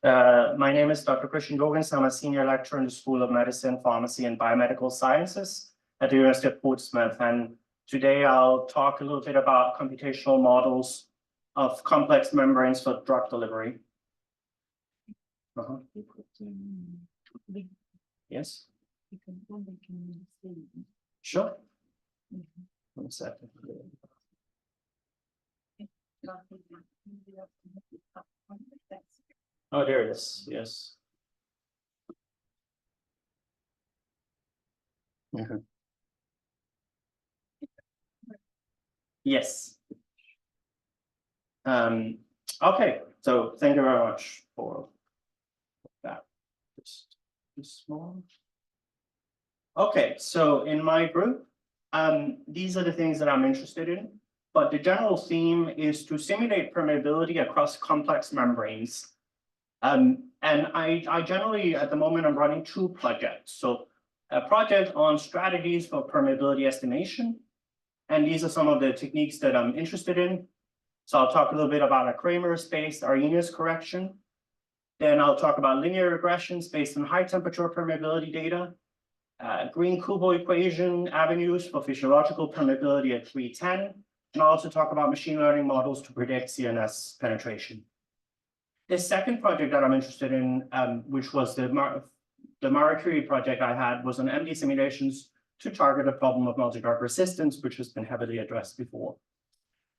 My name is Dr. Christian Jorgensen. I'm a senior lecturer in the School of Medicine, Pharmacy, and Biomedical Sciences at the University of Portsmouth. And today I'll talk a little bit about computational models of complex membranes for drug delivery. Yes? Sure. 1 second. Oh, there it is. Yes. Yes. Okay, so thank you very much for that. Just small. Okay, so in my group, these are the things that I'm interested in, but the general theme is to simulate permeability across complex membranes. And I generally, at the moment, I'm running 2 projects. So a project on strategies for permeability estimation, and these are some of the techniques that I'm interested in. So I'll talk a little bit about a Kramer-based Arrhenius correction. Then I'll talk about linear regressions based on high temperature permeability data, Green-Kubo equation avenues for physiological permeability at 310, and I'll also talk about machine learning models to predict CNS penetration. The second project that I'm interested in, which was the Marie Curie project I had, was on MD simulations to target a problem of multi-drug resistance, which has been heavily addressed before.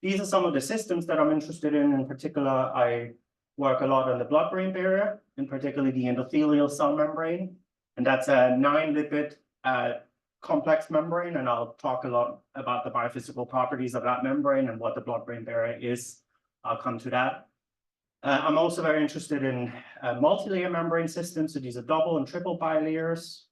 These are some of the systems that I'm interested in. In particular, I work a lot on the blood-brain barrier, in particular the endothelial cell membrane, and that's a 9-lipid complex membrane, and I'll talk a lot about the biophysical properties of that membrane and what the blood-brain barrier is. I'll come to that. I'm also very interested in multi-layer membrane systems. So these are double and triple bilayers.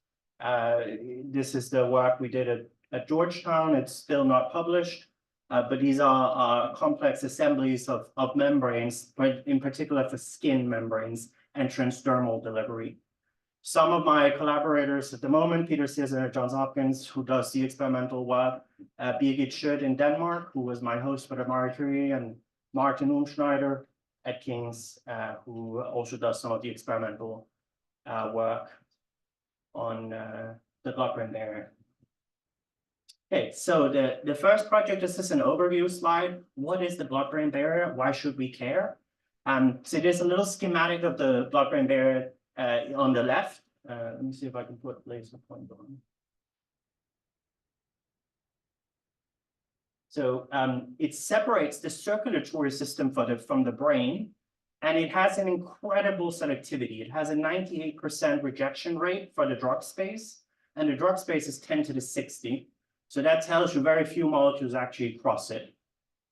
This is the work we did at Georgetown. It's still not published, but these are complex assemblies of membranes, but in particular for skin membranes and transdermal delivery. Some of my collaborators at the moment, Peter Sisson at Johns Hopkins, who does the experimental work, Birgit Schødt in Denmark, who was my host for the Marie Curie, and Martin Umschneider at King's, who also does some of the experimental work on the blood-brain barrier. Okay, so the first project is just an overview slide. What is the blood-brain barrier? Why should we care? So there's a little schematic of the blood-brain barrier on the left. Let me see if I can put laser point on. So it separates the circulatory system from the brain, and it has an incredible selectivity. It has a 98% rejection rate for the drug space, and the drug space is 10 to the 60. So that tells you very few molecules actually cross it.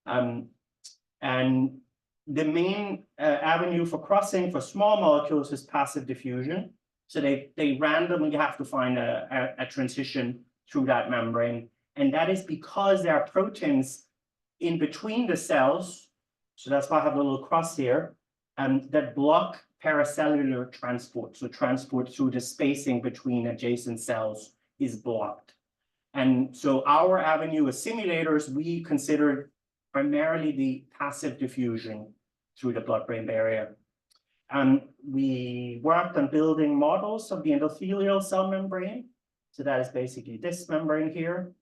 And the main avenue for crossing for small molecules is passive diffusion. So they randomly have to find a transition through that membrane. And that is because there are proteins in between the cells. So that's why I have a little cross here, that block paracellular transport. So transport through the spacing between adjacent cells is blocked. And so our avenue as simulators, we considered primarily the passive diffusion through the blood-brain barrier. We worked on building models of the endothelial cell membrane. So that is basically this membrane here.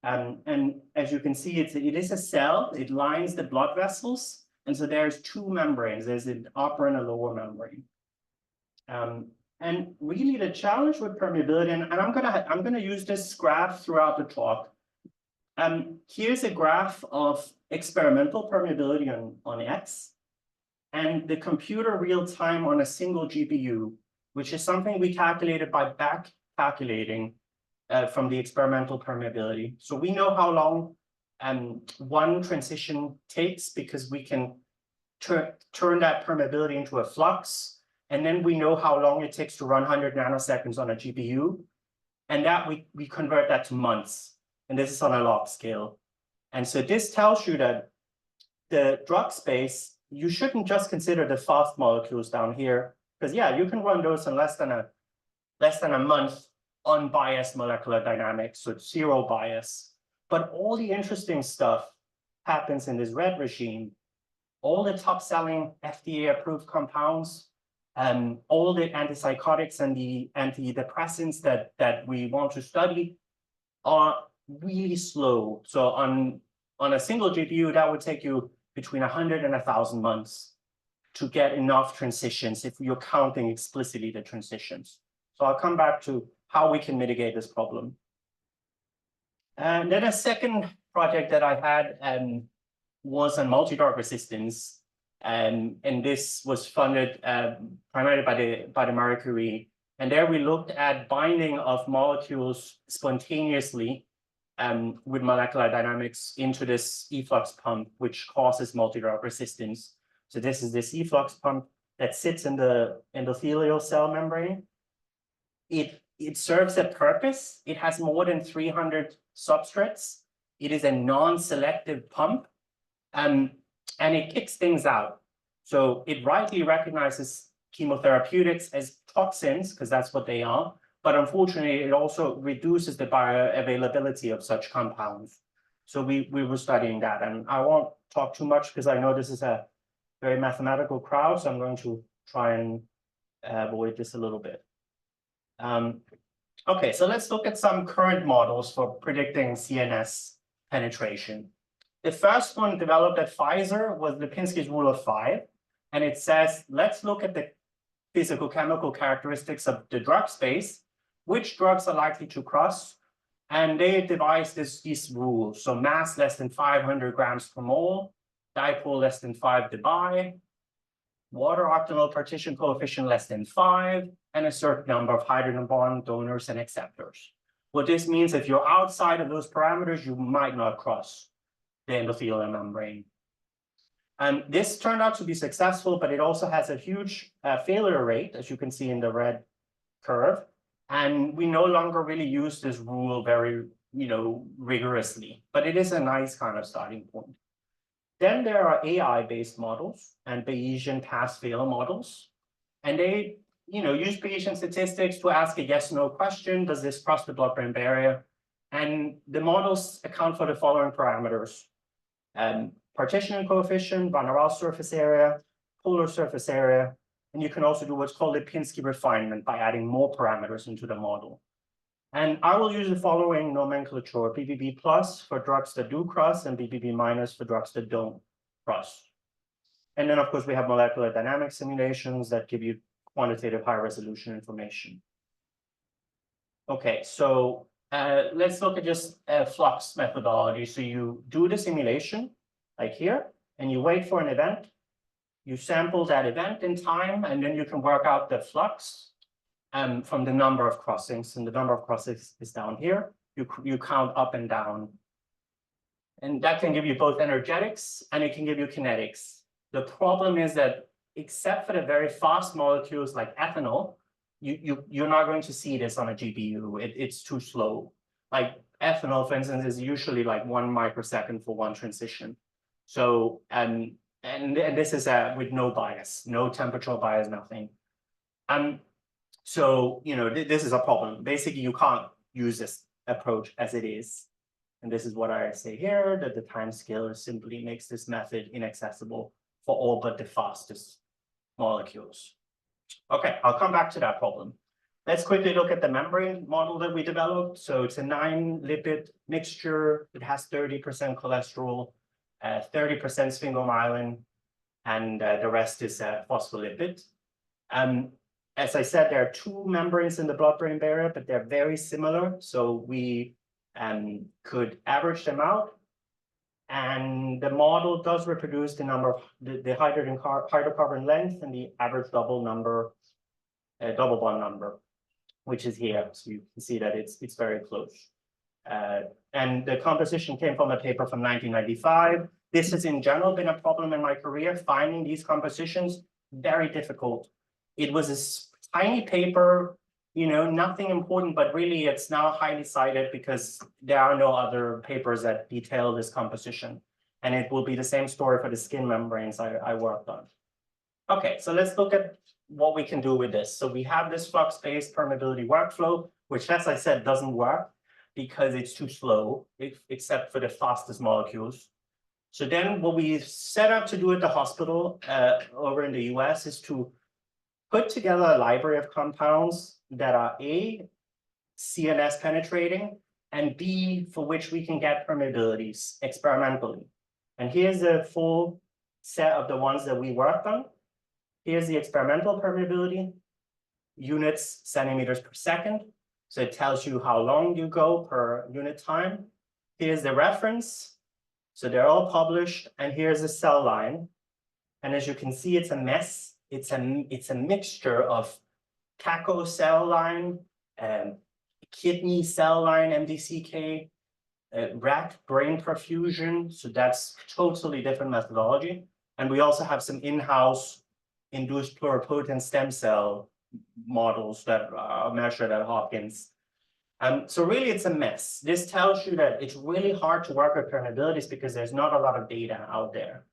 And as you can see, it is a cell. It lines the blood vessels. And so there's 2 membranes. There's an upper and a lower membrane. And really the challenge with permeability, and I'm gonna use this graph throughout the talk. Here's a graph of experimental permeability on X, and the computer real time on a single GPU, which is something we calculated by back calculating from the experimental permeability. So we know how long one transition takes because we can turn that permeability into a flux. And then we know how long it takes to run 100 nanoseconds on a GPU. And that we convert that to months. And this is on a log scale. And so this tells you that the drug space, you shouldn't just consider the fast molecules down here, because yeah, you can run those in less than a month unbiased molecular dynamics, so it's 0 bias. But all the interesting stuff happens in this red regime. All the top selling FDA approved compounds all the antipsychotics and the antidepressants that we want to study are really slow. So on a single GPU, that would take you between 100 and 1,000 months to get enough transitions if you're counting explicitly the transitions. So I'll come back to how we can mitigate this problem. And then a second project that I had was on multi-drug resistance. And this was funded primarily by the Marie Curie. And there we looked at binding of molecules spontaneously with molecular dynamics into this efflux pump, which causes multi-drug resistance. So this is this efflux pump that sits in the endothelial cell membrane. It serves a purpose. It has more than 300 substrates. It is a non-selective pump, and it kicks things out. So it rightly recognizes chemotherapeutics as toxins, because that's what they are. But unfortunately, it also reduces the bioavailability of such compounds. So we were studying that. And I won't talk too much because I know this is a very mathematical crowd. So I'm going to try and avoid this a little bit. Okay, so let's look at some current models for predicting CNS penetration. The first one developed at Pfizer was Lipinski's rule of 5. And it says, let's look at the physical chemical characteristics of the drug space, which drugs are likely to cross. And they devised these rules. So mass less than 500 grams per mole, dipole less than 5 dBi, water octanol partition coefficient less than 5, and a certain number of hydrogen bond donors and acceptors. What this means, if you're outside of those parameters, you might not cross the endothelial membrane. And this turned out to be successful, but it also has a huge failure rate, as you can see in the red curve. And we no longer really use this rule very, rigorously, but it is a nice kind of starting point. Then there are AI-based models and Bayesian pass-fail models. And they, use Bayesian statistics to ask a yes/no question. Does this cross the blood-brain barrier? And the models account for the following parameters. Partitioning coefficient, van der Waals surface area, polar surface area, and you can also do what's called Lipinski refinement by adding more parameters into the model. And I will use the following nomenclature: BBB plus for drugs that do cross, and BBB minus for drugs that don't cross. And then, of course, we have molecular dynamic simulations that give you quantitative high-resolution information. Okay, so let's look at just flux methodology. So you do the simulation, like here, and you wait for an event. You sample that event in time, and then you can work out the flux from the number of crossings. And the number of crossings is down here. You count up and down. And that can give you both energetics and it can give you kinetics. The problem is that except for the very fast molecules like ethanol, you're not going to see this on a GPU. It's too slow. Like ethanol, for instance, is usually like 1 microsecond for one transition. So, and this is with no bias, no temperature bias, nothing. So, this is a problem. Basically, you can't use this approach as it is. And this is what I say here, that the time scale simply makes this method inaccessible for all but the fastest molecules. Okay, I'll come back to that problem. Let's quickly look at the membrane model that we developed. So it's a 9-lipid mixture. It has 30% cholesterol, 30% sphingomyelin, and the rest is phospholipid. As I said, there are 2 membranes in the blood-brain barrier, but they're very similar. So we could average them out. And the model does reproduce the number of the hydrocarbon length and the average double bond number, which is here. So you can see that it's very close. And the composition came from a paper from 1995. This has in general been a problem in my career, finding these compositions, very difficult. It was a tiny paper, nothing important, but really it's now highly cited because there are no other papers that detail this composition. And it will be the same story for the skin membranes I worked on. Okay, so let's look at what we can do with this. So we have this flux-based permeability workflow, which, as I said, doesn't work because it's too slow, except for the fastest molecules. So then what we set up to do at the hospital over in the US is to put together a library of compounds that are A, CNS penetrating, and B, for which we can get permeabilities experimentally. And here's a full set of the ones that we worked on. Here's the experimental permeability, units centimeters per second. So it tells you how long you go per unit time. Here's the reference. So they're all published. And here's a cell line. And as you can see, it's a mess. It's a mixture of taco cell line, kidney cell line, MDCK, rat brain perfusion. So that's totally different methodology. And we also have some in-house induced pluripotent stem cell models that are measured at Hopkins. So really, it's a mess. This tells you that it's really hard to work with permeabilities because there's not a lot of data out there.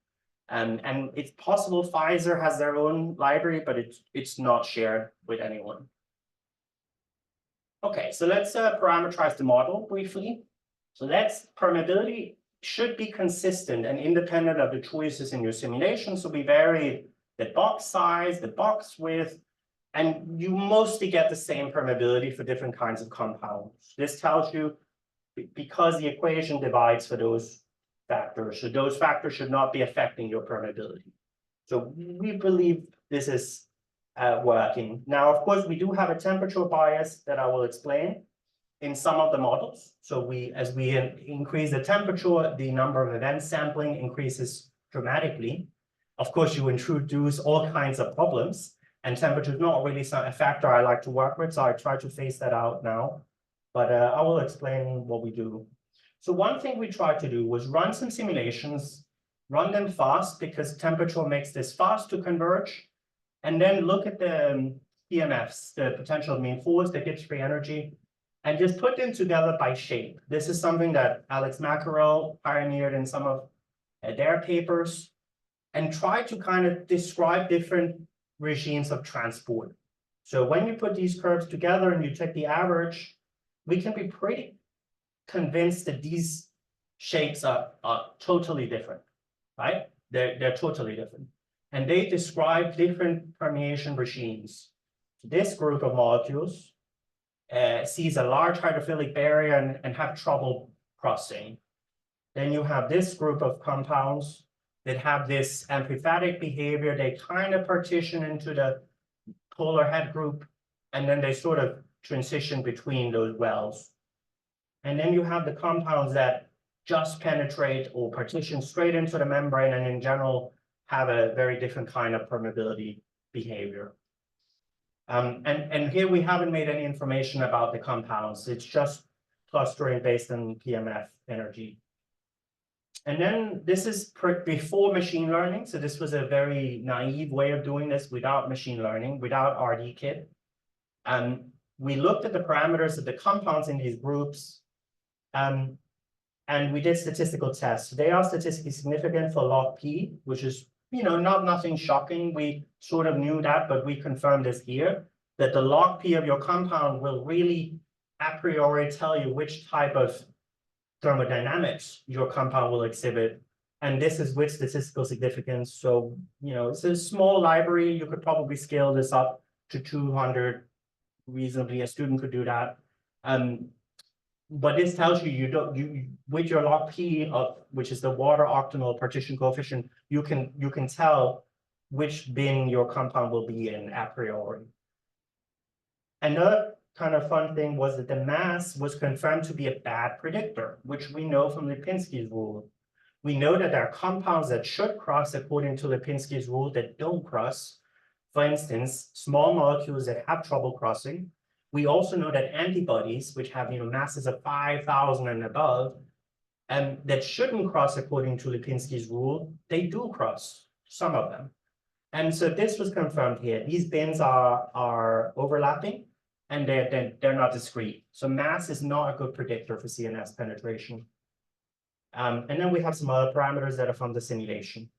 And it's possible Pfizer has their own library, but it's not shared with anyone. Okay, so let's parameterize the model briefly. So that's permeability should be consistent and independent of the choices in your simulation. So we vary the box size, the box width, and you mostly get the same permeability for different kinds of compounds. This tells you because the equation divides for those factors, so those factors should not be affecting your permeability. So we believe this is working. Now, of course, we do have a temperature bias that I will explain in some of the models. So as we increase the temperature, the number of event sampling increases dramatically. Of course, you introduce all kinds of problems, and temperature is not really a factor I like to work with, so I try to phase that out now. But I will explain what we do. So one thing we tried to do was run some simulations, run them fast because temperature makes this fast to converge, and then look at the PMFs, the potential mean force, the Gibbs free energy, and just put them together by shape. This is something that Alex Mackerel pioneered in some of their papers, and try to kind of describe different regimes of transport. So when you put these curves together and you take the average, we can be pretty convinced that these shapes are totally different, right? They're totally different. And they describe different permeation regimes. So this group of molecules sees a large hydrophilic barrier and have trouble crossing. Then you have this group of compounds that have this amphipathic behavior. They kind of partition into the polar head group, and then they sort of transition between those wells. And then you have the compounds that just penetrate or partition straight into the membrane, and in general have a very different kind of permeability behavior. And here we haven't made any information about the compounds. It's just clustering based on PMF energy. And then this is before machine learning. So this was a very naive way of doing this without machine learning, without RDKit. We looked at the parameters of the compounds in these groups, and we did statistical tests. They are statistically significant for log P, which is, nothing shocking. We sort of knew that, but we confirmed this here, that the log P of your compound will really a priori tell you which type of thermodynamics your compound will exhibit. And this is with statistical significance. So, it's a small library. You could probably scale this up to 200 reasonably. A student could do that. But this tells you with your log P of which is the water octanol partition coefficient, you can tell which bin your compound will be in a priori. Another kind of fun thing was that the mass was confirmed to be a bad predictor, which we know from Lipinski's rule. We know that there are compounds that should cross according to Lipinski's rule that don't cross. For instance, small molecules that have trouble crossing. We also know that antibodies, which have masses of 5,000 and above, that shouldn't cross according to Lipinski's rule, they do cross, some of them. And so this was confirmed here. These bins are overlapping, and they're not discrete. So mass is not a good predictor for CNS penetration. And then we have some other parameters that are from the simulation.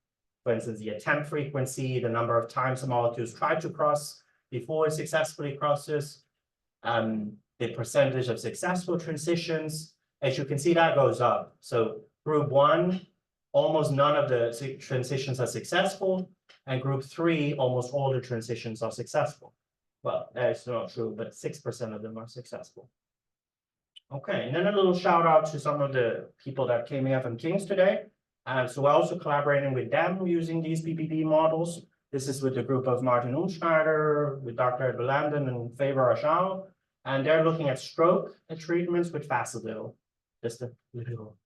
For instance, the attempt frequency, the number of times the molecules try to cross before it successfully crosses, the percentage of successful transitions. As you can see, that goes up. So group one, almost none of the transitions are successful. And group 3, almost all the transitions are successful. Well, that's not true, but 6% of them are successful. Okay, and then a little shout out to some of the people that came here from King's today. So we're also collaborating with them using these PPP models. This is with the group of Martin Umschneider, with Dr. Ed Belandon and Faber Ashal, and they're looking at stroke treatments with Facilil. Just a little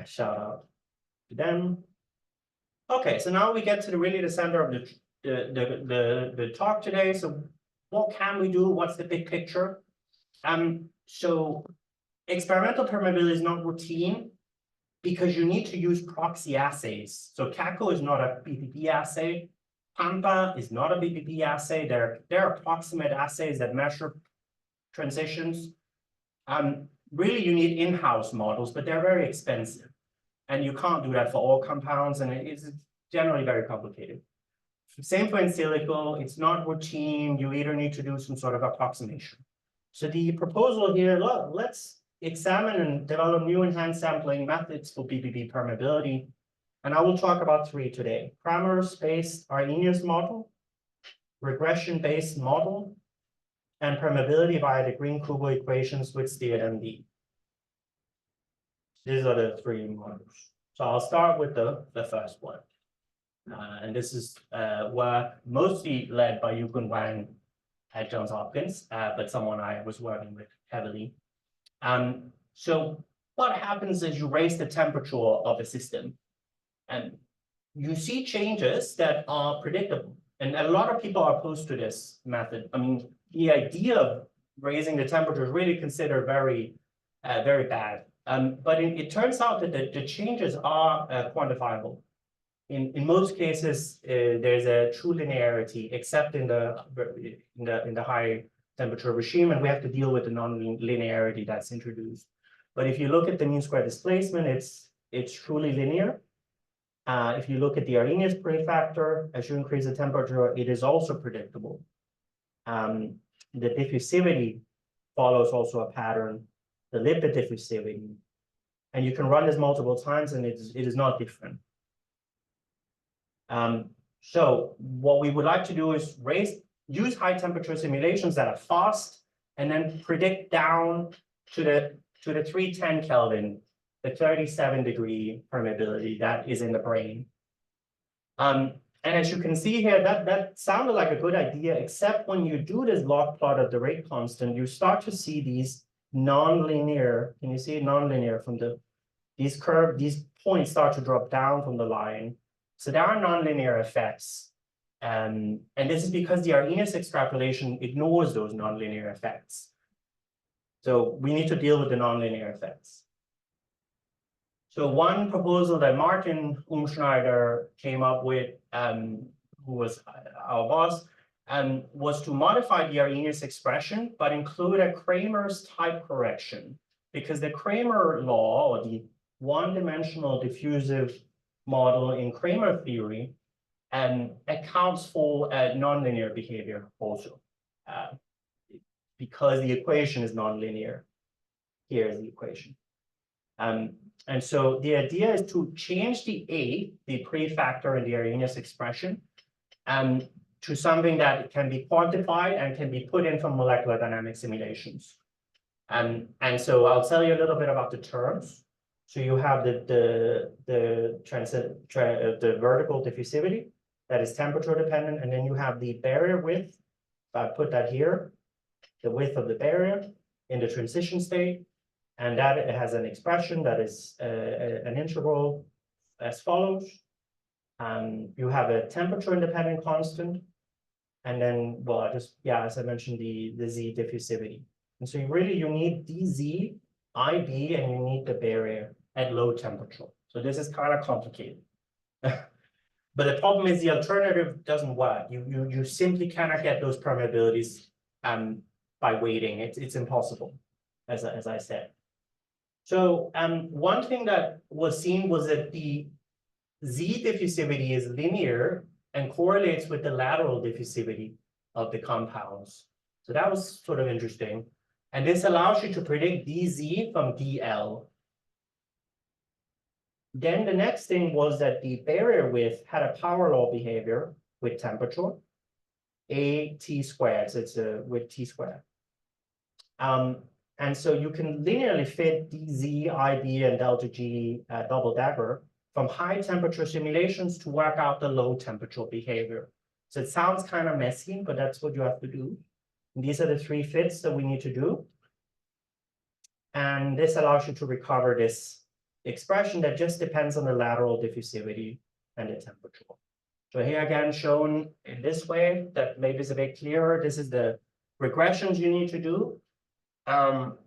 shout out to them. Okay, so now we get to really the center of the talk today. So what can we do? What's the big picture? So experimental permeability is not routine because you need to use proxy assays. So CACO is not a PPP assay. PAMPA is not a PPP assay. They're approximate assays that measure transitions. Really, you need in-house models, but they're very expensive. And you can't do that for all compounds, and it's generally very complicated. Same for in silico, it's not routine. You either need to do some sort of approximation. So the proposal here, let's examine and develop new enhanced sampling methods for PPP permeability. And I will talk about 3 today: parameters-based Arrhenius model, regression-based model, and permeability via the Green-Kugel equations with steered MD. These are the 3 models. So I'll start with the first one. And this is mostly led by Yukun Wang at Johns Hopkins, but someone I was working with heavily. So what happens is you raise the temperature of a system, and you see changes that are predictable. And a lot of people are opposed to this method. I mean, the idea of raising the temperature is really considered very bad. But it turns out that the changes are quantifiable. In most cases, there's a true linearity, except in the high temperature regime, and we have to deal with the non-linearity that's introduced. But if you look at the mean square displacement, it's truly linear. If you look at the Arrhenius prefactor, as you increase the temperature, it is also predictable. The diffusivity follows also a pattern, the lipid diffusivity, and you can run this multiple times, and it is not different. So what we would like to do is use high temperature simulations that are fast, and then predict down to the 310 Kelvin, the 37-degree permeability that is in the brain. And as you can see here, that sounded like a good idea, except when you do this log plot of the rate constant, you start to see these non-linear. Can you see non-linear from these points start to drop down from the line. So there are nonlinear effects. And this is because the Arrhenius extrapolation ignores those nonlinear effects. So we need to deal with the nonlinear effects. So one proposal that Martin Umschneider came up with, who was our boss, was to modify the Arrhenius expression, but include a Kramer's type correction, because the Kramer law, or the one-dimensional diffusive model in Kramer theory, accounts for nonlinear behavior also, because the equation is nonlinear. Here is the equation. And so the idea is to change the A, the prefactor in the Arrhenius expression, to something that can be quantified and can be put in from molecular dynamic simulations. And so I'll tell you a little bit about the terms. So you have the vertical diffusivity that is temperature dependent, and then you have the barrier width. So I put that here, the width of the barrier in the transition state, and that it has an expression that is an integral as follows. You have a temperature independent constant, and then, well, as I mentioned, the Z diffusivity. And so you need dZ, IB, and you need the barrier at low temperature. So this is kind of complicated. But the problem is the alternative doesn't work. You simply cannot get those permeabilities by waiting. It's impossible, as I said. So one thing that was seen was that the Z diffusivity is linear and correlates with the lateral diffusivity of the compounds. So that was sort of interesting. And this allows you to predict dZ from dL. Then the next thing was that the barrier width had a power law behavior with temperature, A T squared, so it's with T squared. And so you can linearly fit dz, ib, and delta g double dagger from high temperature simulations to work out the low temperature behavior. So it sounds kind of messy, but that's what you have to do. And these are the 3 fits that we need to do. And this allows you to recover this expression that just depends on the lateral diffusivity and the temperature. So here again, shown in this way, that maybe is a bit clearer. This is the regressions you need to do.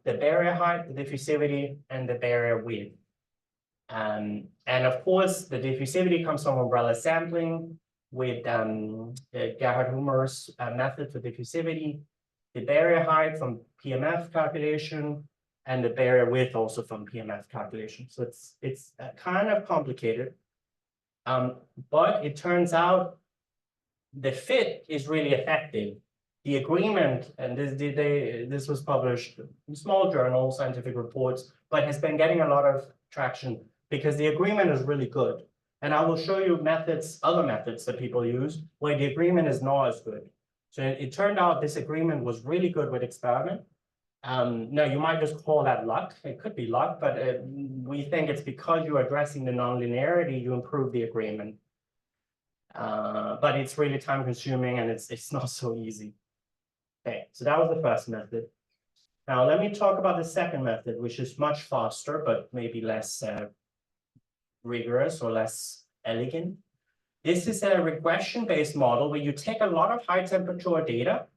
The barrier height, the diffusivity, and the barrier width. And of course, the diffusivity comes from umbrella sampling with Gerhard-Humer's method for diffusivity, the barrier height from PMF calculation, and the barrier width also from PMF calculation. So it's kind of complicated, but it turns out the fit is really effective. The agreement, and this was published in small journals, scientific reports, but has been getting a lot of traction because the agreement is really good. And I will show you methods, other methods that people use where the agreement is not as good. So it turned out this agreement was really good with experiment. Now you might just call that luck. It could be luck, but we think it's because you're addressing the nonlinearity, you improve the agreement. But it's really time consuming and it's not so easy. Okay, so that was the first method. Now let me talk about the second method, which is much faster, but maybe less rigorous or less elegant. This is a regression-based model where you take a lot of high temperature data,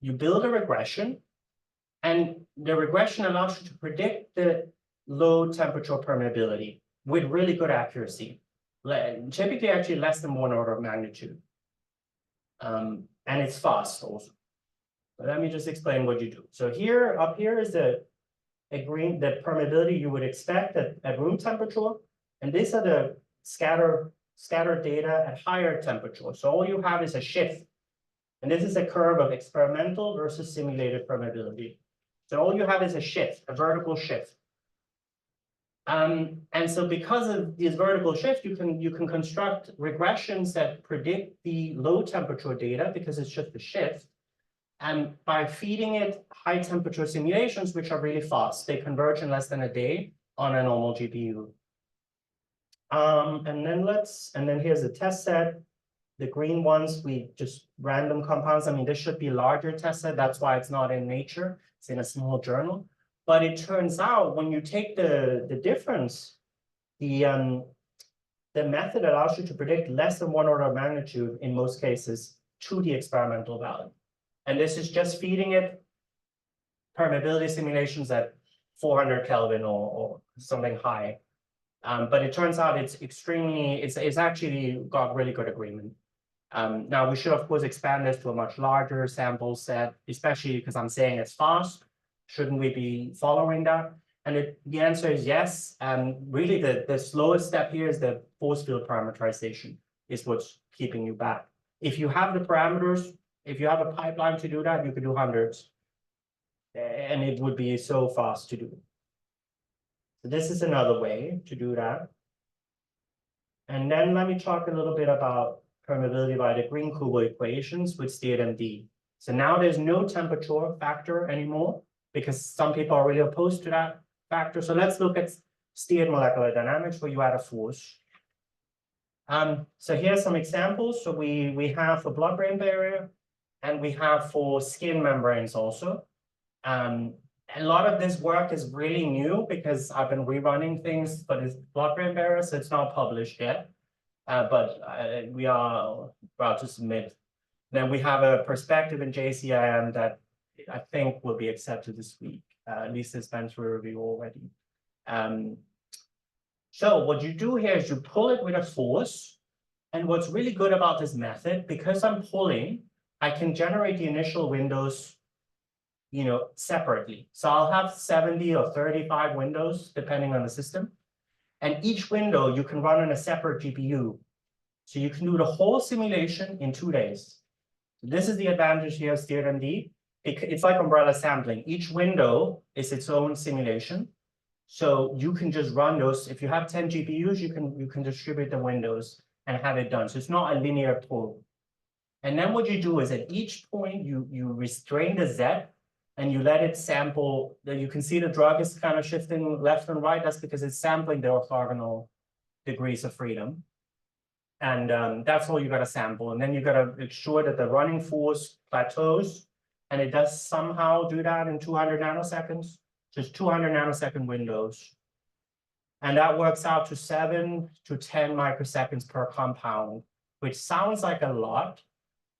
you build a regression, and the regression allows you to predict the low temperature permeability with really good accuracy, typically actually less than 1 order of magnitude. And it's fast also. But let me just explain what you do. So here, up here is the permeability you would expect at room temperature. And these are the scattered data at higher temperature. So all you have is a shift. And this is a curve of experimental versus simulated permeability. So all you have is a shift, a vertical shift. And so because of this vertical shift, you can construct regressions that predict the low temperature data because it's just a shift. And by feeding it high temperature simulations, which are really fast, they converge in less than a day on a normal GPU. And then here's the test set. The green ones, we just random compounds. I mean, this should be a larger test set. That's why it's not in Nature. It's in a small journal. But it turns out when you take the difference, the method allows you to predict less than 1 order of magnitude in most cases to the experimental value. And this is just feeding it permeability simulations at 400 Kelvin or something high. But it turns out it's actually got really good agreement. Now we should of course expand this to a much larger sample set, especially because I'm saying it's fast. Shouldn't we be following that? And the answer is yes. Really the slowest step here is the force field parameterization is what's keeping you back. If you have the parameters, if you have a pipeline to do that, you could do hundreds. And it would be so fast to do. So this is another way to do that. And then let me talk a little bit about permeability by the Green-Kugel equations with SteeredMD. So now there's no temperature factor anymore because some people are really opposed to that factor. So let's look at steered molecular dynamics where you add a force. So here's some examples. So we have for blood-brain barrier and we have for skin membranes also. A lot of this work is really new because I've been rerunning things, but it's blood-brain barrier, so it's not published yet. But we are about to submit. Then we have a perspective in JCIM that I think will be accepted this week. At least it's been through review already. So what you do here is you pull it with a force. And what's really good about this method, because I'm pulling, I can generate the initial windows separately. So I'll have 70 or 35 windows, depending on the system. And each window you can run on a separate GPU. So you can do the whole simulation in 2 days. So this is the advantage here of SteeredMD. It's like umbrella sampling. Each window is its own simulation. So you can just run those. If you have 10 GPUs, you can distribute the windows and have it done. So it's not a linear pull. And then what you do is at each point, you restrain the Z and you let it sample. You can see the drug is kind of shifting left and right. That's because it's sampling the orthogonal degrees of freedom. And that's all you got to sample. And then you got to make sure that the running force plateaus. And it does somehow do that in 200 nanoseconds, just 200 nanosecond windows. And that works out to 7 to 10 microseconds per compound, which sounds like a lot.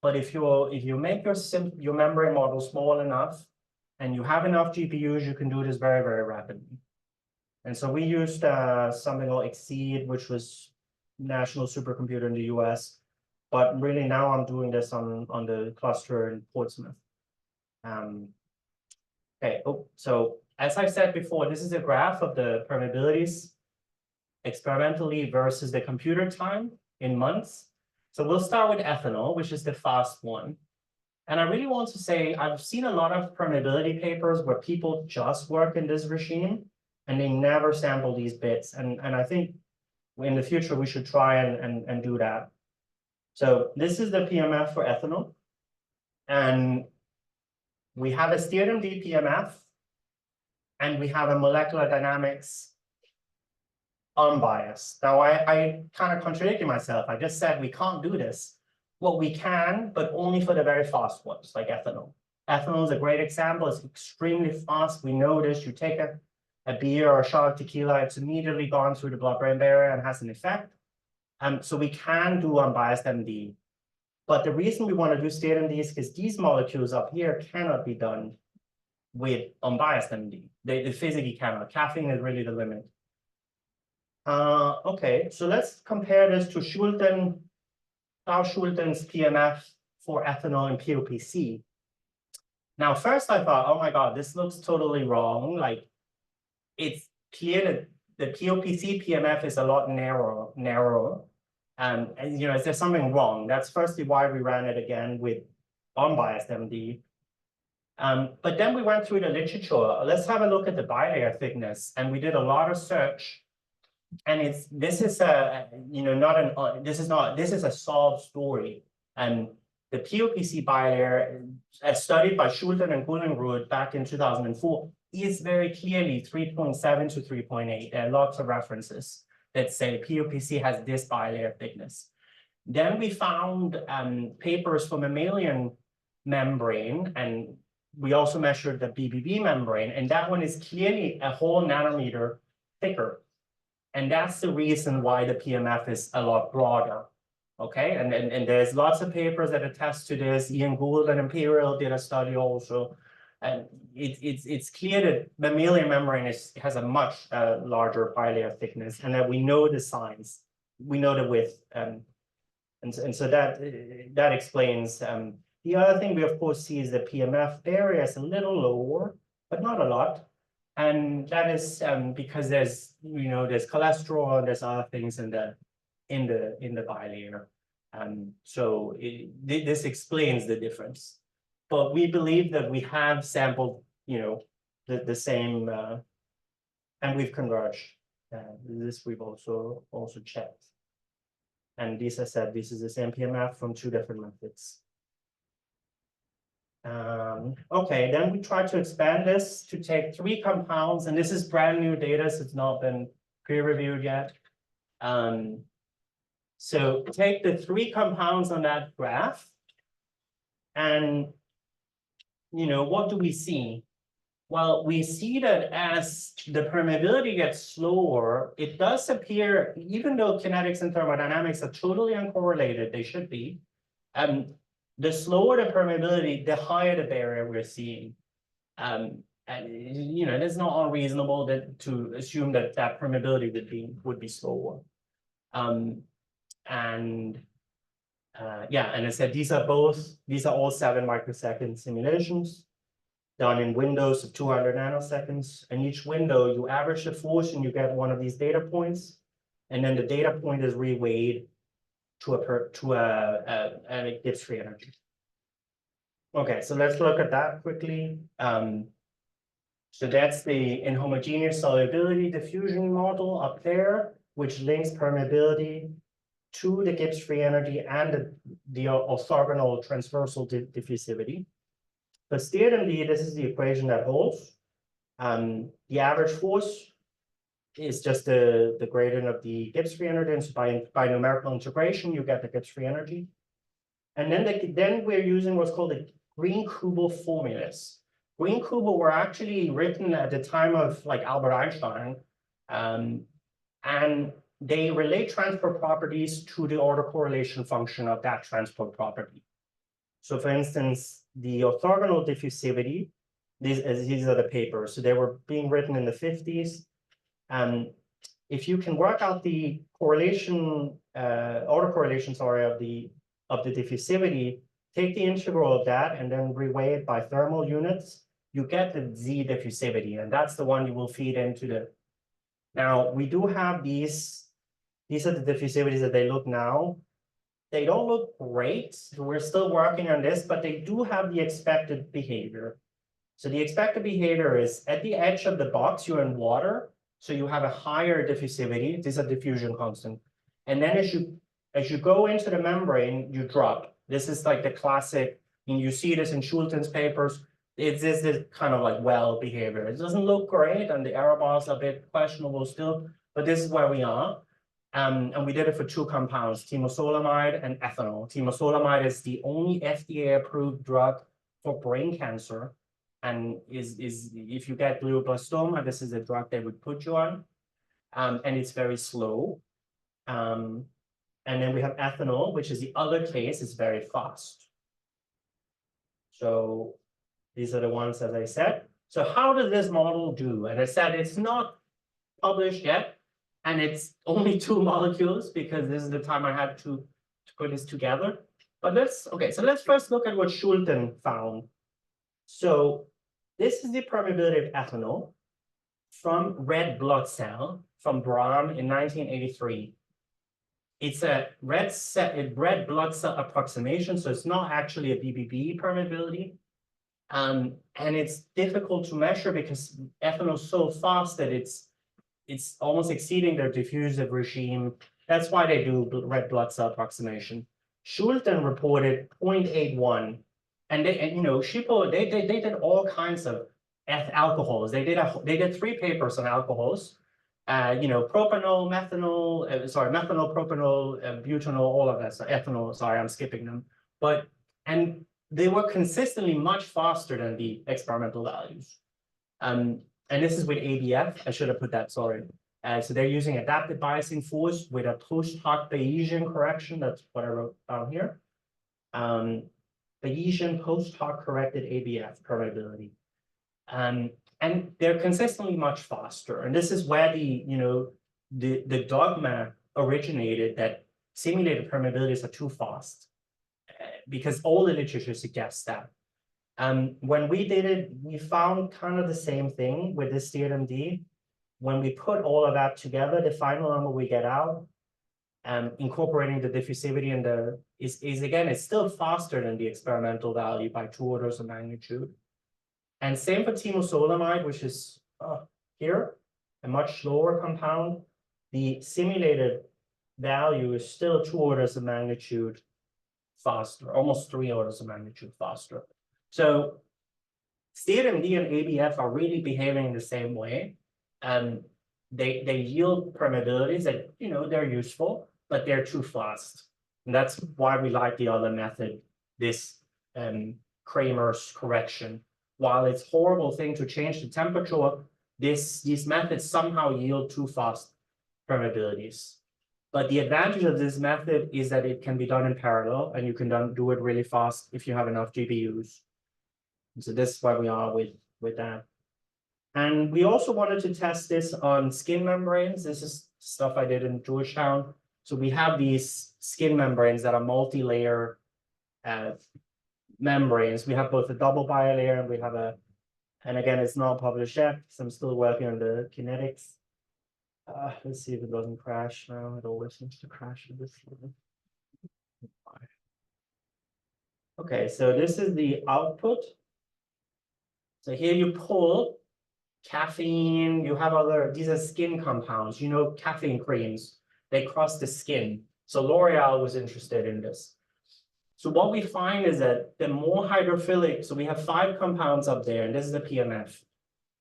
But if you make your membrane model small enough and you have enough GPUs, you can do this very, very rapidly. And so we used something called Exceed, which was national supercomputer in the US. But really now I'm doing this on the cluster in Portsmouth. Okay, so as I said before, this is a graph of the permeabilities experimentally versus the computer time in months. So we'll start with ethanol, which is the fast one. And I really want to say, I've seen a lot of permeability papers where people just work in this regime and they never sample these bits. And I think in the future, we should try and do that. So this is the PMF for ethanol. And we have a steered MD PMF, and we have a molecular dynamics unbiased. Now, I kind of contradicted myself. I just said we can't do this. Well, we can, but only for the very fast ones, like ethanol. Ethanol is a great example. It's extremely fast. We know this. You take a beer or a shot of tequila, it's immediately gone through the blood-brain barrier and has an effect. So we can do unbiased MD. But the reason we want to do steered MD is because these molecules up here cannot be done with unbiased MD. They physically cannot. Caffeine is really the limit. Okay, so let's compare this to Klaus Schulten's PMF for ethanol and POPC. Now, first I thought, oh my God, this looks totally wrong. Like, it's clear that the POPC PMF is a lot narrower. And is there something wrong? That's firstly why we ran it again with unbiased MD. But then we went through the literature. Let's have a look at the bilayer thickness. And we did a lot of search. And this is a solved story. And the POPC bilayer, as studied by Schulten and Gullenrud back in 2004, is very clearly 3.7 to 3.8. There are lots of references that say POPC has this bilayer thickness. Then we found papers for mammalian membrane, and we also measured the BBB membrane, and that one is clearly a whole nanometer thicker. And that's the reason why the PMF is a lot broader. Okay, and there's lots of papers that attest to this. Ian Gould and Imperial did a study also. And it's clear that mammalian membrane has a much larger bilayer thickness, and that we know the size, we know the width, and so that explains. The other thing we of course see is the PMF area is a little lower, but not a lot. And that is because there's cholesterol and there's other things in the bilayer. So this explains the difference. But we believe that we have sampled, the same, and we've converged. This we've also checked. And this, I said, this is the same PMF from 2 different methods. Okay, then we try to expand this to take 3 compounds, and this is brand new data, so it's not been peer-reviewed yet. So take the 3 compounds on that graph, and what do we see? Well, we see that as the permeability gets slower, it does appear, even though kinetics and thermodynamics are totally uncorrelated, they should be, the slower the permeability, the higher the barrier we're seeing. And it's not unreasonable to assume that permeability would be slower. And I said these are all 7 microsecond simulations done in windows of 200 nanoseconds. And each window, you average the force and you get one of these data points, and then the data point is reweighed and it gives free energy. Okay, so let's look at that quickly. So that's the inhomogeneous solubility diffusion model up there, which links permeability to the Gibbs free energy and the orthogonal transversal diffusivity. For DMD, this is the equation that holds. The average force is just the gradient of the Gibbs free energy, and so by numerical integration, you get the Gibbs free energy. And then we're using what's called the Green-Kuebel formulas. Green-Kuebel were actually written at the time of like Albert Einstein, and they relate transport properties to the autocorrelation function of that transport property. So for instance, the orthogonal diffusivity, these are the papers. So they were being written in the 50s. If you can work out the correlation, autocorrelation, sorry, of the diffusivity, take the integral of that and then reweigh it by thermal units, you get the Z diffusivity, and that's the one you will feed into the. Now, we do have these are the diffusivities that they look now. They don't look great. We're still working on this, but they do have the expected behavior. So the expected behavior is at the edge of the box, you're in water, so you have a higher diffusivity. This is a diffusion constant. And then as you go into the membrane, you drop. This is like the classic, and you see this in Schulten's papers. It's this kind of like well behavior. It doesn't look great, and the error bars are a bit questionable still, but this is where we are. And we did it for two compounds, temozolomide and ethanol. Temozolomide is the only FDA-approved drug for brain cancer, and is if you get glioblastoma, this is a drug they would put you on, and it's very slow. And then we have ethanol, which is the other case, is very fast. So these are the ones, as I said. So how does this model do? And I said it's not published yet, and it's only 2 molecules because this is the time I had to put this together. But let's first look at what Schulten found. So this is the permeability of ethanol from red blood cell from Brahm in 1983. It's a red blood cell approximation, so it's not actually a BBB permeability. And it's difficult to measure because ethanol is so fast that it's almost exceeding their diffusive regime. That's why they do red blood cell approximation. Schulten reported 0.81, and Schippo, they did all kinds of alcohols. They did 3 papers on alcohols. Propanol, methanol, methanol, propanol, butanol, all of that. So ethanol, sorry, I'm skipping them. And they were consistently much faster than the experimental values. And this is with ABF. I should have put that, sorry. So they're using adaptive biasing force with a post hoc Bayesian correction. That's what I wrote down here. Bayesian post hoc corrected ABF permeability. And they're consistently much faster. And this is where the dogma originated that simulated permeabilities are too fast, because all the literature suggests that. When we did it, we found kind of the same thing with this DMD. When we put all of that together, the final number we get out, incorporating the diffusivity and it's still faster than the experimental value by 2 orders of magnitude. And same for temozolomide, which is here, a much slower compound. The simulated value is still 2 orders of magnitude faster, almost 3 orders of magnitude faster. So DMD and ABF are really behaving the same way. They yield permeabilities that, they're useful, but they're too fast. And that's why we like the other method, this Kramer's correction. While it's a horrible thing to change the temperature, these methods somehow yield too fast permeabilities. But the advantage of this method is that it can be done in parallel, and you can do it really fast if you have enough GPUs. So this is where we are with that. And we also wanted to test this on skin membranes. This is stuff I did in Georgetown. So we have these skin membranes that are multi-layer membranes. We have both a double bilayer and we have and again, it's not published yet, so I'm still working on the kinetics. Let's see if it doesn't crash now. It always seems to crash at this level. Okay, so this is the output. So here you pull caffeine, you have these are skin compounds, caffeine creams, they cross the skin. So L'Oreal was interested in this. So what we find is that the more hydrophilic, so we have 5 compounds up there, and this is the PMF.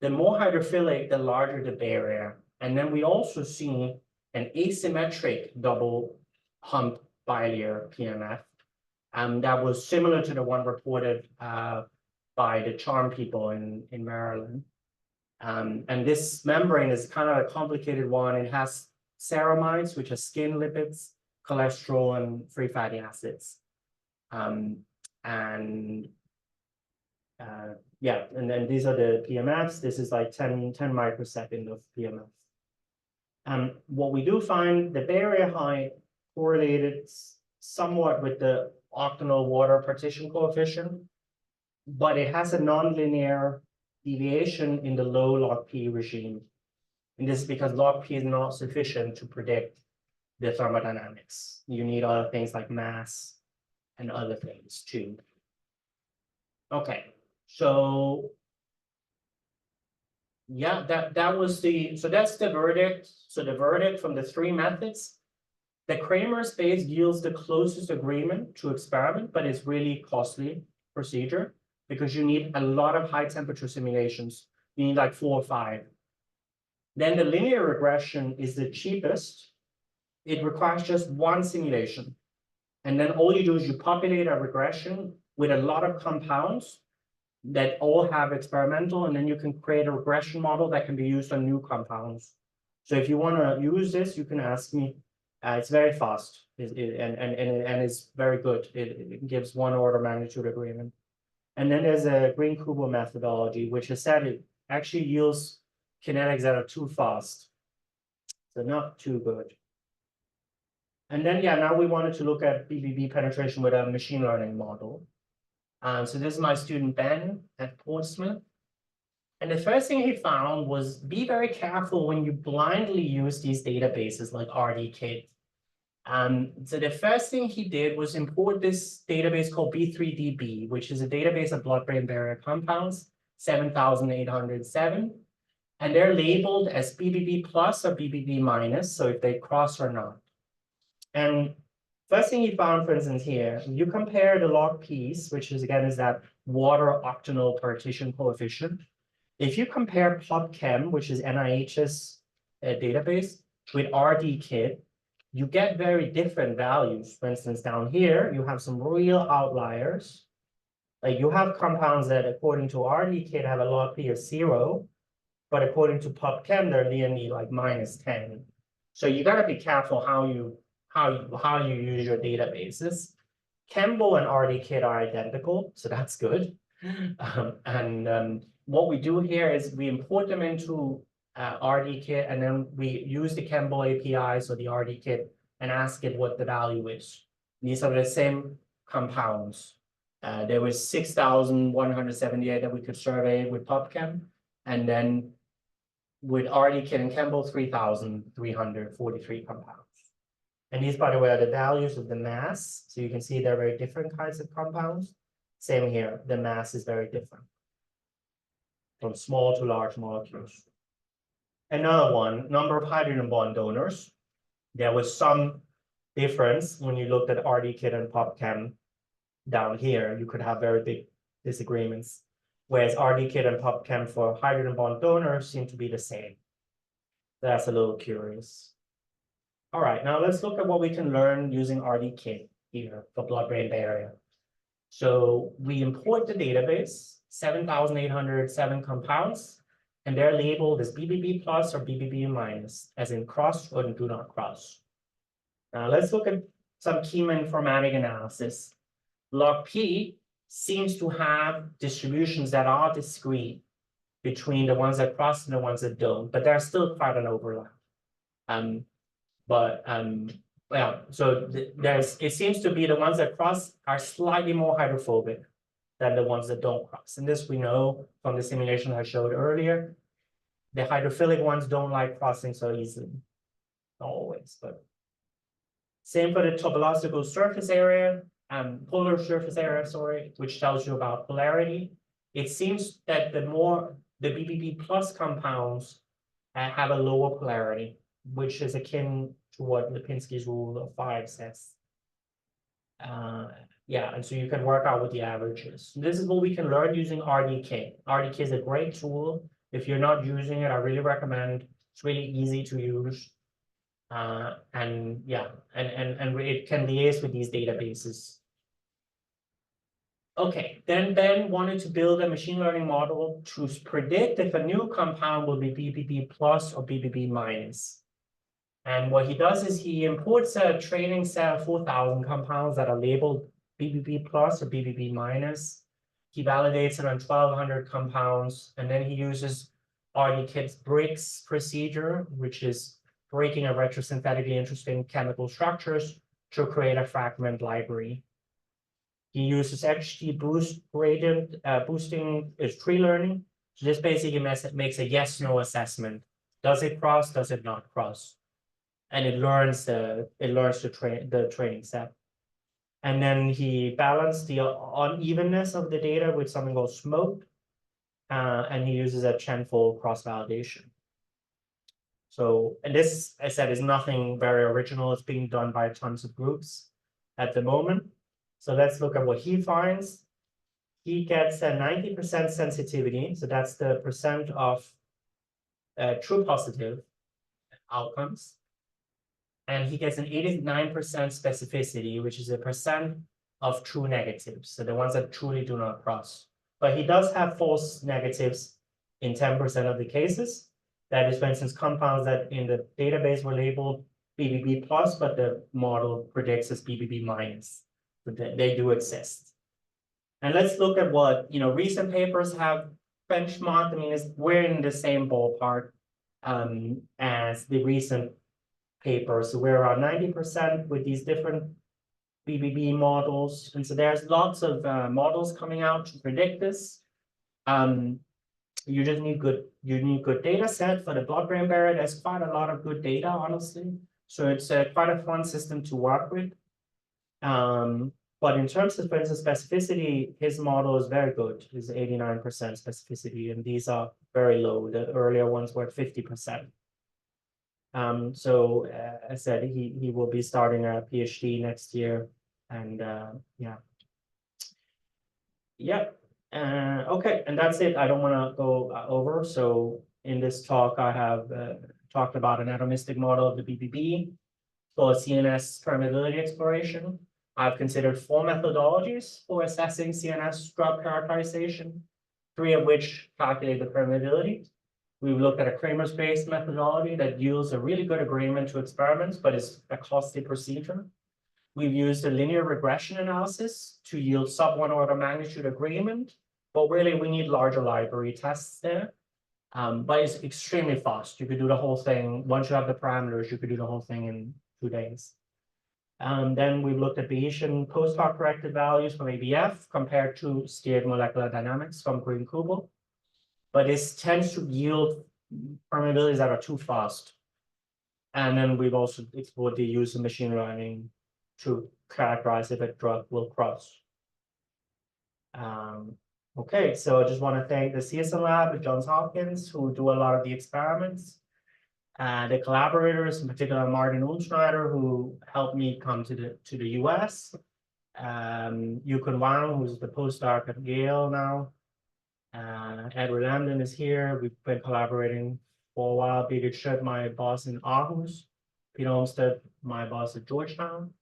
The more hydrophilic, the larger the barrier. And then we also see an asymmetric double hump bilayer PMF. That was similar to the one reported by the Charm people in Maryland. And this membrane is kind of a complicated one. It has ceramides, which are skin lipids, cholesterol, and free fatty acids. Yeah, and then these are the PMFs. This is like 10 microsecond of PMF. What we do find, the barrier height correlated somewhat with the octanol water partition coefficient, but it has a nonlinear deviation in the low log P regime. And this is because log P is not sufficient to predict the thermodynamics. You need other things like mass and other things too. Okay, so yeah, that was so that's the verdict. So the verdict from the 3 methods, the Kramer space yields the closest agreement to experiment, but it's really costly procedure because you need a lot of high temperature simulations. You need like 4 or 5. Then the linear regression is the cheapest. It requires just 1 simulation. And then all you do is you populate a regression with a lot of compounds that all have experimental, and then you can create a regression model that can be used on new compounds. So if you want to use this, you can ask me. It's very fast, and it's very good. It gives 1 order magnitude agreement. And then there's a Green-Kubo methodology, which is said it actually yields kinetics that are too fast. So not too good. And then, yeah, now we wanted to look at BBB penetration with a machine learning model. So this is my student Ben at Portsmouth. And the first thing he found was be very careful when you blindly use these databases like RDKit. So the first thing he did was import this database called B3DB, which is a database of blood-brain barrier compounds, 7,807. And they're labeled as BBB plus or BBB minus, so if they cross or not. And first thing he found, for instance, here, you compare the log P's, which is again is that water octanol partition coefficient. If you compare PubChem, which is NIH's database, with RDKit, you get very different values. For instance, down here, you have some real outliers. Like you have compounds that, according to RDKit, have a log P of 0, but according to PubChem, they're nearly like -10. So you got to be careful how you use your databases. Campbell and RDKit are identical, so that's good. What we do here is we import them into RDKit, and then we use the Campbell API, so the RDKit, and ask it what the value is. These are the same compounds. There was 6,178 that we could survey with PubChem, and then with RDKit and Campbell, 3,343 compounds. And these, by the way, are the values of the mass. So you can see they're very different kinds of compounds. Same here, the mass is very different from small to large molecules. Another one, number of hydrogen bond donors. There was some difference when you looked at RDKit and PubChem down here. You could have very big disagreements, whereas RDKit and PubChem for hydrogen bond donors seem to be the same. That's a little curious. All right, now let's look at what we can learn using RDKit here for blood-brain barrier. So we import the database, 7,807 compounds, and they're labeled as BBB plus or BBB minus, as in cross or do not cross. Now let's look at some chemoinformatic analysis. Log P seems to have distributions that are discrete between the ones that cross and the ones that don't, but there's still quite an overlap. Well, so it seems to be the ones that cross are slightly more hydrophobic than the ones that don't cross. And this we know from the simulation I showed earlier. The hydrophilic ones don't like crossing so easily. Not always, but same for the topological surface area, polar surface area, sorry, which tells you about polarity. It seems that the BBB plus compounds have a lower polarity which is akin to what Lipinski's rule of 5 says. Yeah, and so you can work out what the average is. This is what we can learn using RDK. RDK is a great tool. If you're not using it, I really recommend. It's really easy to use. And yeah, and it can liaise with these databases. Okay, then Ben wanted to build a machine learning model to predict if a new compound will be BBB plus or BBB minus. And what he does is he imports a training set of 4,000 compounds that are labeled BBB plus or BBB minus. He validates it on 1,200 compounds, and then he uses RDKit's BRICS procedure, which is breaking a retrosynthetically interesting chemical structures to create a fragment library. He uses XG boost gradient boosting is tree learning. So this basically makes a yes/no assessment. Does it cross? Does it not cross? And it learns the training set. And then he balanced the unevenness of the data with something called smoke, and he uses a chain-fold cross-validation. So, and this, I said, is nothing very original. It's being done by tons of groups at the moment. So let's look at what he finds. He gets a 90% sensitivity. So that's the percent of true positive outcomes. And he gets an 89% specificity, which is a percent of true negatives. So the ones that truly do not cross. But he does have false negatives in 10% of the cases. That is, for instance, compounds that in the database were labeled BBB plus, but the model predicts as BBB minus. But they do exist. And let's look at what recent papers have benchmarked. I mean, we're in the same ballpark as the recent papers. So we're around 90% with these different BBB models. And so there's lots of models coming out to predict this. You just need good data set for the blood-brain barrier. There's quite a lot of good data, honestly. So it's quite a fun system to work with. But in terms of, for instance, specificity, his model is very good. It's 89% specificity, and these are very low. The earlier ones were 50%. So I said he will be starting a PhD next year, and okay, and that's it. I don't want to go over. So in this talk, I have talked about an atomistic model of the BBB for CNS permeability exploration. I've considered 4 methodologies for assessing CNS drug characterization, 3 of which calculate the permeability. We've looked at a Kramer-based methodology that yields a really good agreement to experiments, but is a costly procedure. We've used a linear regression analysis to yield sub-1 order magnitude agreement, but really we need larger library tests there. But it's extremely fast. You could do the whole thing. Once you have the parameters, you could do the whole thing in 2 days. Then we've looked at Bayesian post-hoc corrected values from ABF compared to steered molecular dynamics from Green-Kubel. But this tends to yield permeabilities that are too fast. And then we've also explored the use of machine learning to characterize if a drug will cross. Okay, so I just want to thank the CSM lab at Johns Hopkins who do a lot of the experiments. The collaborators, in particular Martin Ulschneider, who helped me come to the US. Yukun Wang, who's the postdoc at Yale now. Edward Lambden is here. We've been collaborating for a while. Birgit Schött, my boss in Aarhus. Peter Olmsted, my boss at Georgetown.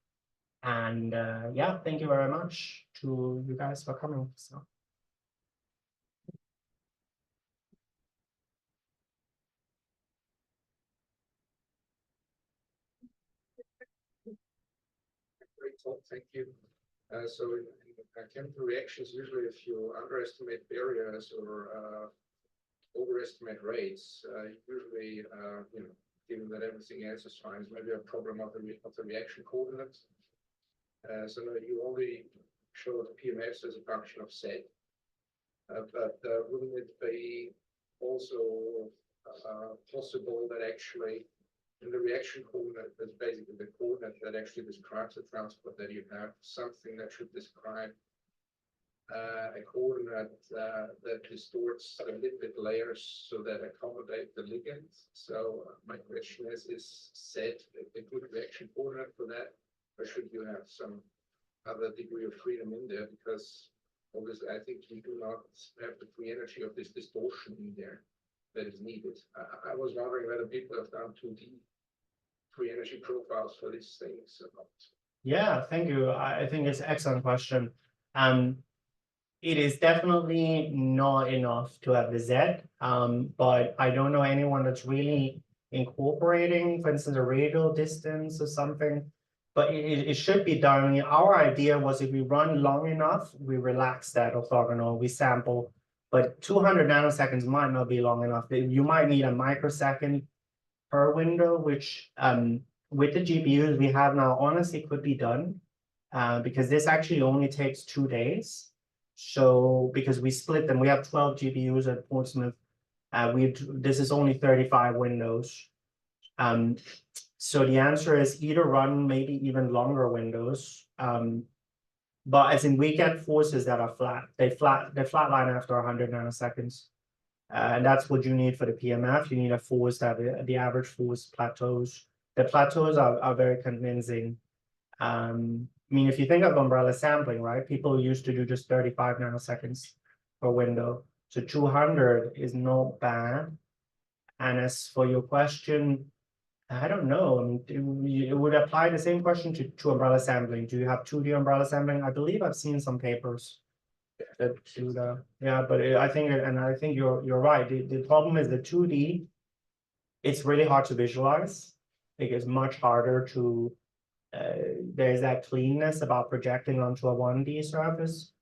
And yeah, thank you very much to you guys for coming. So. Great talk, thank you. So in chemical reactions, usually if you underestimate barriers or overestimate rates, usually, given that everything else is fine, maybe a problem of the reaction coordinates. So you only showed PMS as a function of Z, but wouldn't it be also possible that actually in the reaction coordinate, that's basically the coordinate that actually describes the transport, that you have something that should describe a coordinate that distorts the lipid layers so that accommodate the ligands. So my question is set a good reaction coordinate for that, or should you have some other degree of freedom in there? Because obviously, I think you do not have the free energy of this distortion in there that is needed. I was wondering whether people have done 2D free energy profiles for these things or not. Yeah, thank you. I think it's an excellent question. It is definitely not enough to have the Z, but I don't know anyone that's really incorporating, for instance, a radial distance or something. But it should be done. I mean, our idea was if we run long enough, we relax that orthogonal, we sample. But 200 nanoseconds might not be long enough. You might need a microsecond per window, which with the GPUs we have now honestly could be done because this actually only takes 2 days. So because we split them, we have 12 GPUs at Portsmouth. This is only 35 windows. So the answer is either run maybe even longer windows. But as in we get forces that are flat. They flatline after 100 nanoseconds. And that's what you need for the PMF. You need a force that the average force plateaus. The plateaus are very convincing. I mean, if you think of umbrella sampling, right? People used to do just 35 nanoseconds per window. So 200 is not bad. And as for your question, I don't know. I mean, it would apply the same question to umbrella sampling. Do you have 2D umbrella sampling? I believe I've seen some papers that do that. Yeah, but I think, and I think you're right. The problem is the 2D. It's really hard to visualize. It's much harder to. There's that cleanness about projecting onto a 1D surface,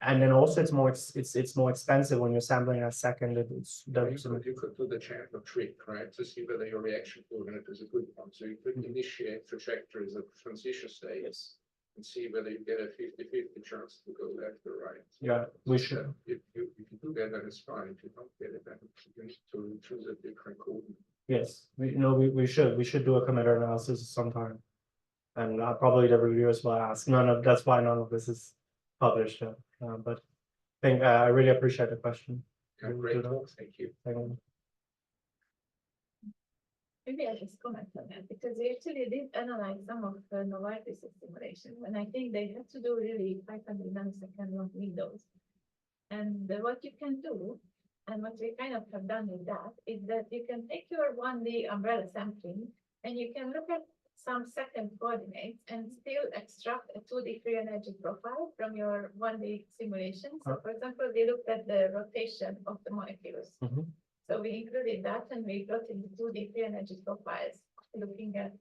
and then also it's more expensive when you're sampling a second. You could do the Chandler trick, right, to see whether your reaction coordinate is a good one. So you could initiate trajectories of transition states and see whether you get a 50-50 chance to go left or right. Yeah, we should. If you do that, then it's fine. If you don't get it, then you need to choose a different coordinate. Yes, we should do a committer analysis sometime, and probably the reviewers will ask. That's why none of this is published. But I really appreciate the question. Yeah, great talk. Thank you. Thank you. Maybe I just comment on that because we actually did analyze some of the Novartis simulation, and I think they had to do really 500 nanosecond long windows. And what you can do, and what we kind of have done with that, is that you can take your 1D umbrella sampling and you can look at some second coordinates and still extract a 2D free energy profile from your 1D simulation. So for example, we looked at the rotation of the molecules. So we included that and we plotted the 2D free energy profiles, looking at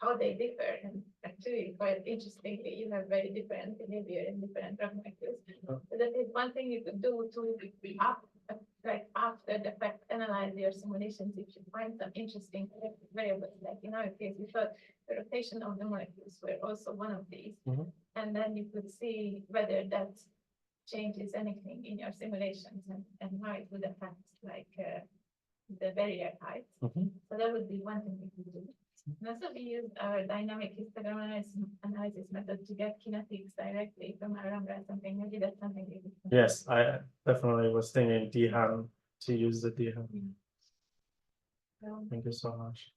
how they differ. And actually, quite interestingly, you have very different behavior in different drug molecules. So that is one thing you could do to like after the fact analyze your simulations if you find some interesting variables. Like in our case, we thought the rotation of the molecules were also one of these. And then you could see whether that changes anything in your simulations and how it would affect like the barrier height. So that would be one thing we could do. And also we use our dynamic histogram analysis method to get kinetics directly from our umbrella sampling. Maybe that's something we could. Yes, I definitely was thinking DHAM to use the DHAM. Thank you so much.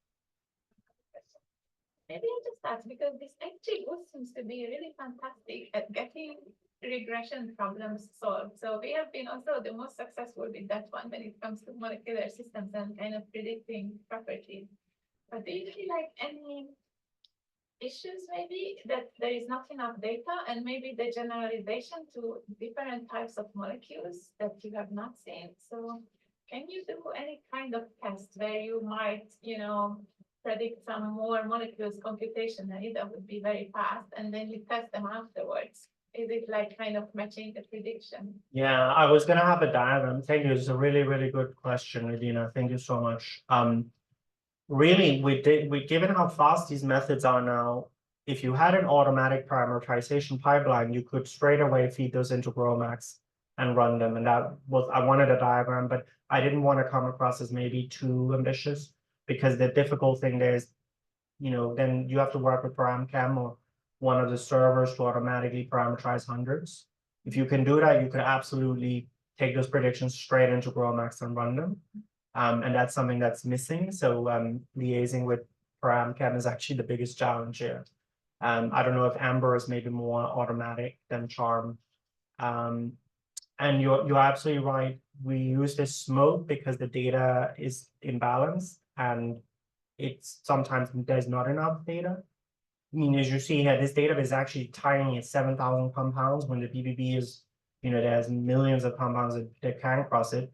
Maybe I just ask because this actually seems to be really fantastic at getting regression problems solved. So we have been also the most successful with that one when it comes to molecular systems and kind of predicting properties. But do you see like any issues maybe that there is not enough data and maybe the generalization to different types of molecules that you have not seen? So can you do any kind of test where you might, predict some more molecules computationally that would be very fast and then you test them afterwards? Is it like kind of matching the prediction? Yeah, I was gonna have a diagram. Thank you. It's a really, really good question, Adina. Thank you so much. Really, given how fast these methods are now, if you had an automatic parameterization pipeline, you could straight away feed those into GROMACS and run them. And I wanted a diagram, but I didn't want to come across as maybe too ambitious because the difficult thing there is, then you have to work with ParamChem or one of the servers to automatically parameterize hundreds. If you can do that, you could absolutely take those predictions straight into GrowMax and run them. And that's something that's missing. So liaising with ParamChem is actually the biggest challenge here. I don't know if Amber is maybe more automatic than Charm. And you're absolutely right. We use this smoke because the data is imbalanced and it's sometimes there's not enough data. I mean, as you see here, this database is actually tiny at 7,000 compounds when the BBB is, there's millions of compounds that can cross it.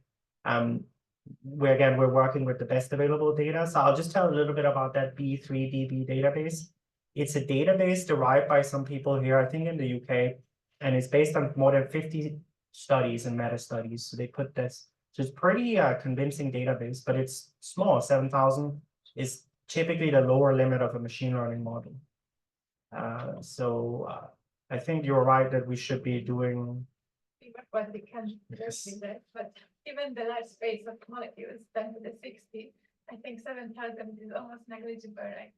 We're working with the best available data. So I'll just tell a little bit about that B3DB database. It's a database derived by some people here, I think in the UK, and it's based on more than 50 studies and meta studies. So they put this, so it's pretty convincing database, but it's small. 7,000 is typically the lower limit of a machine learning model. I think you're right that we should be doing. What we can Yes. with that, but given the large space of molecules down to the 60, I think 7,000 is almost negligible, right?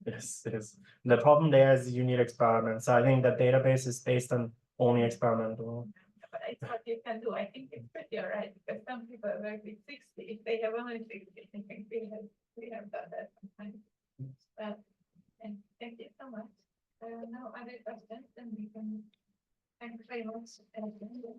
Yes, it is. The problem there is you need experiments. So I think the database is based on only experimental. But it's what you can do. I think it's pretty all right because some people work with 60. If they have only 60, I think we have done that sometimes. But and thank you so much. No other questions, then we can thank very much.